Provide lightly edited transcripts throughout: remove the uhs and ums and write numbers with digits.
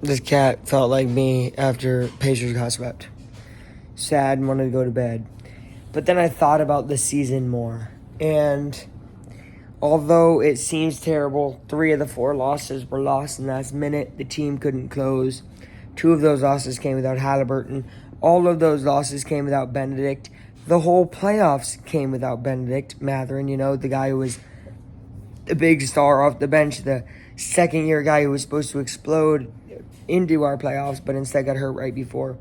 This cat felt like me after Pacers got swept. Sad and wanted to go to bed. But then I thought about the season more. And although it seems terrible, 3 of the 4 losses were lost in the last minute. The team couldn't close. 2 of those losses came without Halliburton. All of those losses came without Benedict. The whole playoffs came without Benedict Mathurin, the guy who was the big star off the bench, the second-year guy who was supposed to explode into our playoffs, but instead got hurt right before.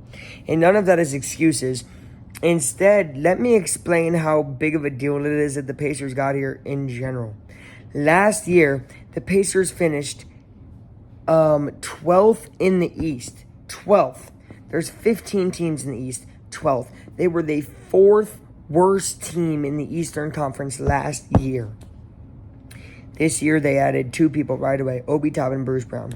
And none of that is excuses. Instead, let me explain how big of a deal it is that the Pacers got here in general. Last year, the Pacers finished 12th in the East. 12th. There's 15 teams in the East. 12th. They were the 4th worst team in the Eastern Conference last year. This year, they added 2 people right away, Obi Toppin and Bruce Brown.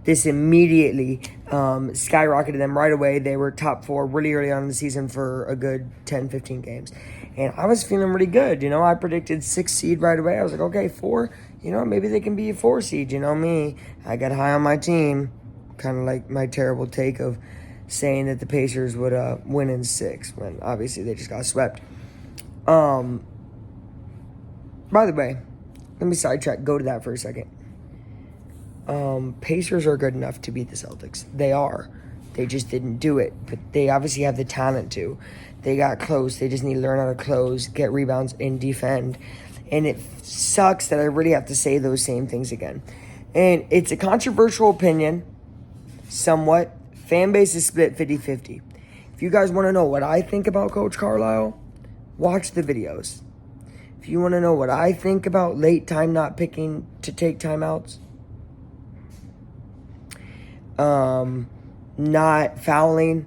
This immediately skyrocketed them right away. They were top 4 really early on in the season for a good 10, 15 games. And I was feeling really good. I predicted 6 seed right away. I was like, okay, 4, maybe they can be a 4 seed. Me, I got high on my team. Kind of like my terrible take of saying that the Pacers would win in 6, when obviously they just got swept. By the way, let me sidetrack, go to that for a second. Pacers are good enough to beat the Celtics. They are. They just didn't do it. But they obviously have the talent to. They got close. They just need to learn how to close, get rebounds, and defend. And it sucks that I really have to say those same things again. And it's a controversial opinion, somewhat. Fan base is split 50-50. If you guys want to know what I think about Coach Carlisle, watch the videos. If you want to know what I think about late time not picking to take timeouts, not fouling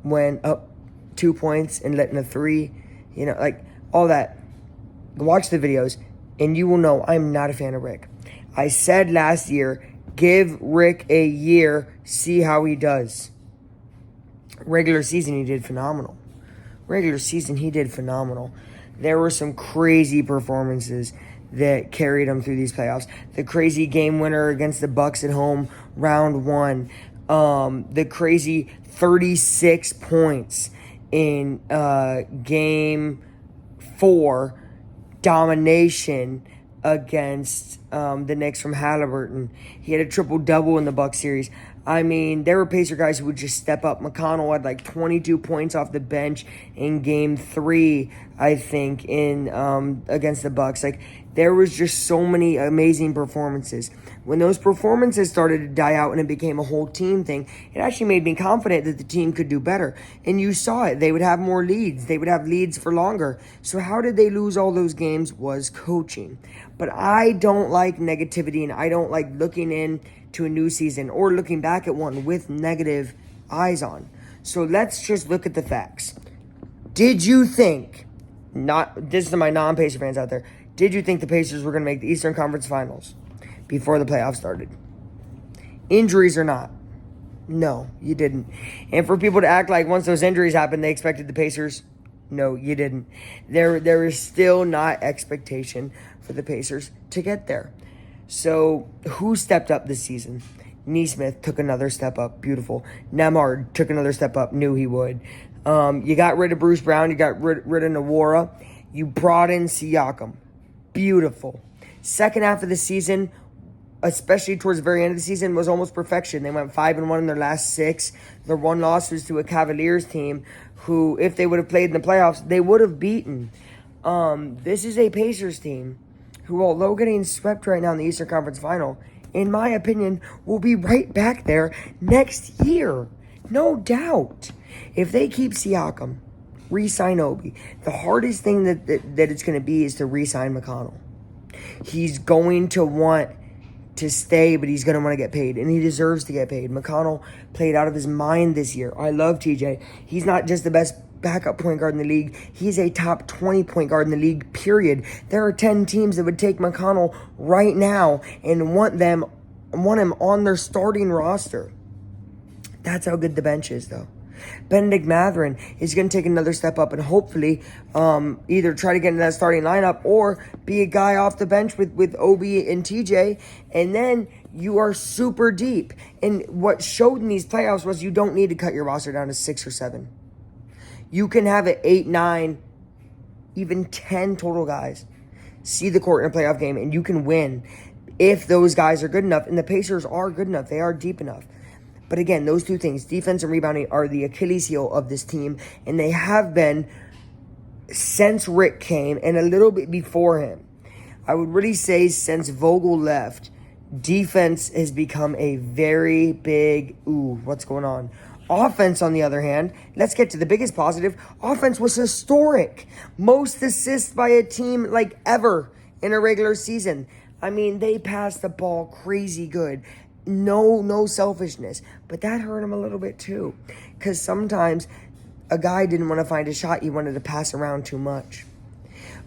when up 2 points and letting a 3, all that. Watch the videos and you will know I'm not a fan of Rick. I said last year, give Rick a year, see how he does. Regular season, he did phenomenal. There were some crazy performances that carried him through these playoffs. The crazy game winner against the Bucks at home, round 1. The crazy 36 points in game 4, domination against the Knicks from Halliburton. He had a triple-double in the Bucks series. I mean, there were Pacer guys who would just step up. McConnell had like 22 points off the bench in game 3, I think, in against the Bucks. There was just so many amazing performances. When those performances started to die out and it became a whole team thing, it actually made me confident that the team could do better. And you saw it. They would have more leads. They would have leads for longer. So how did they lose all those games? Was coaching. But I don't like negativity, and I don't like looking into a new season or looking back at one with negative eyes on. So let's just look at the facts. Did you think, this is to my non-Pacer fans out there, did you think the Pacers were going to make the Eastern Conference Finals before the playoffs started? Injuries or not? No, you didn't. And for people to act like once those injuries happened, they expected the Pacers, no, you didn't. There is still not expectation for the Pacers to get there. So who stepped up this season? Nesmith took another step up. Beautiful. Nembhard took another step up. Knew he would. You got rid of Bruce Brown. You got rid of Nwora. You brought in Siakam. Beautiful. Second half of the season, especially towards the very end of the season, was almost perfection. They went 5-1 in their last 6. Their one loss was to a Cavaliers team who, if they would have played in the playoffs, they would have beaten. This is a Pacers team who, although getting swept right now in the Eastern Conference Final, in my opinion, will be right back there next year. No doubt. If they keep Siakam, re-sign Obi, the hardest thing that it's going to be is to re-sign McConnell. He's going to want to stay, but he's going to want to get paid, and he deserves to get paid. McConnell played out of his mind this year. I love TJ. He's not just the best backup point guard in the league. He's a top 20 point guard in the league, period. There are 10 teams that would take McConnell right now and want him on their starting roster. That's how good the bench is, though. Benedict Mathurin is going to take another step up and hopefully either try to get into that starting lineup or be a guy off the bench with Obi and TJ. And then you are super deep. And what showed in these playoffs was you don't need to cut your roster down to 6 or 7. You can have it 8, 9, even 10 total guys see the court in a playoff game, and you can win if those guys are good enough. And the Pacers are good enough. They are deep enough. But again, those two things, defense and rebounding, are the Achilles heel of this team, and they have been since Rick came and a little bit before him. I would really say since Vogel left, defense has become a very big, what's going on? Offense, on the other hand, let's get to the biggest positive. Offense was historic. Most assists by a team like ever in a regular season. I mean, they passed the ball crazy good. No selfishness. But that hurt him a little bit too. Because sometimes a guy didn't want to find a shot. He wanted to pass around too much.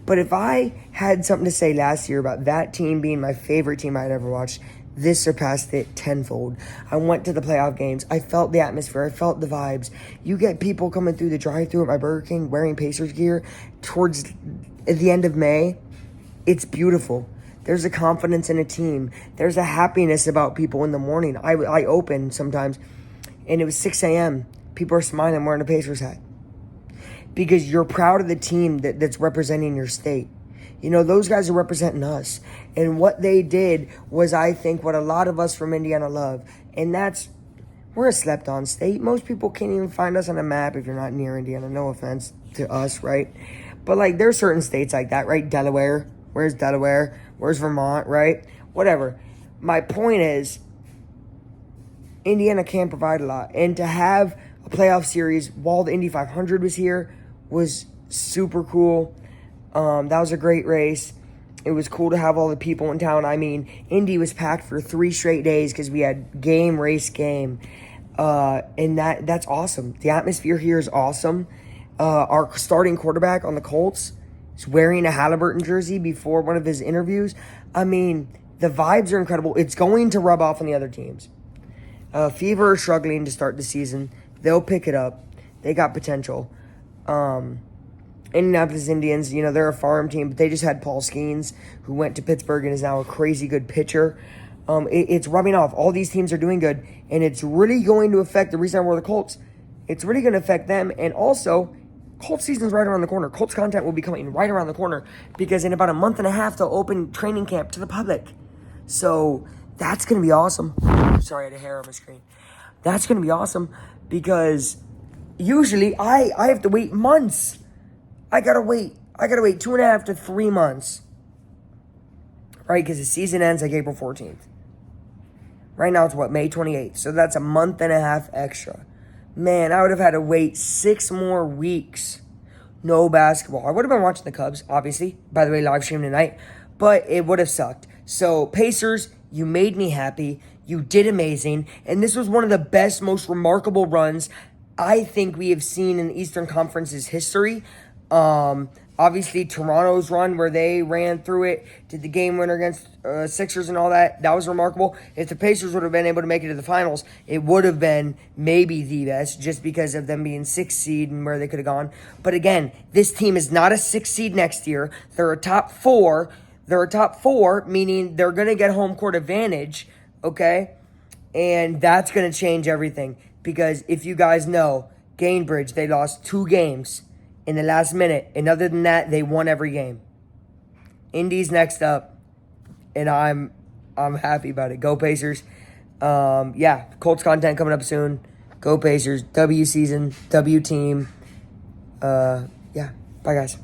But if I had something to say last year about that team being my favorite team I'd ever watched, this surpassed it tenfold. I went to the playoff games. I felt the atmosphere. I felt the vibes. You get people coming through the drive-thru at my Burger King wearing Pacers gear towards the end of May. It's beautiful. There's a confidence in a team. There's a happiness about people in the morning. I opened sometimes, and it was 6 a.m. People are smiling wearing a Pacers hat. Because you're proud of the team that's representing your state. You know, those guys are representing us. And what they did was, I think, what a lot of us from Indiana love. And that's, we're a slept-on state. Most people can't even find us on a map if you're not near Indiana. No offense to us, right? But, like, there's certain states like that, right? Delaware. Where's Delaware? Where's Vermont, right? Whatever. My point is, Indiana can provide a lot. And to have a playoff series while the Indy 500 was here was super cool. That was a great race. It was cool to have all the people in town. I mean, Indy was packed for 3 straight days because we had game, race, game. And that's awesome. The atmosphere here is awesome. Our starting quarterback on the Colts is wearing a Halliburton jersey before one of his interviews. I mean, the vibes are incredible. It's going to rub off on the other teams. Fever are struggling to start the season. They'll pick it up. They got potential. Indianapolis Indians, you know, they're a farm team, but they just had Paul Skeens, who went to Pittsburgh and is now a crazy good pitcher. It's rubbing off. All these teams are doing good, and it's really going to affect, the reason I wore the Colts, it's really going to affect them. And also, Colts season's right around the corner. Colts content will be coming right around the corner because in about a month and a half, they'll open training camp to the public. So that's going to be awesome. Sorry, I had a hair on my screen. That's going to be awesome because usually I have to wait months. I gotta wait 2.5 to 3 months. Right, because the season ends like April 14th. Right now it's May 28th. So that's a month and a half extra. Man, I would have had to wait 6 more weeks. No basketball. I would have been watching the Cubs, obviously. By the way, live stream tonight. But it would have sucked. So, Pacers, you made me happy. You did amazing. And this was one of the best, most remarkable runs I think we have seen in the Eastern Conference's history. Obviously, Toronto's run where they ran through it, did the game winner against Sixers and all that, that was remarkable. If the Pacers would have been able to make it to the finals, it would have been maybe the best just because of them being 6th seed and where they could have gone. But again, this team is not a 6th seed next year. They're a top 4. They're a top 4, meaning they're going to get home court advantage, okay? And that's going to change everything because if you guys know, Gainbridge, they lost 2 games in the last minute, and other than that, they won every game. Indy's next up, and I'm happy about it. Go Pacers. Colts content coming up soon. Go Pacers. W season. W team. Bye guys.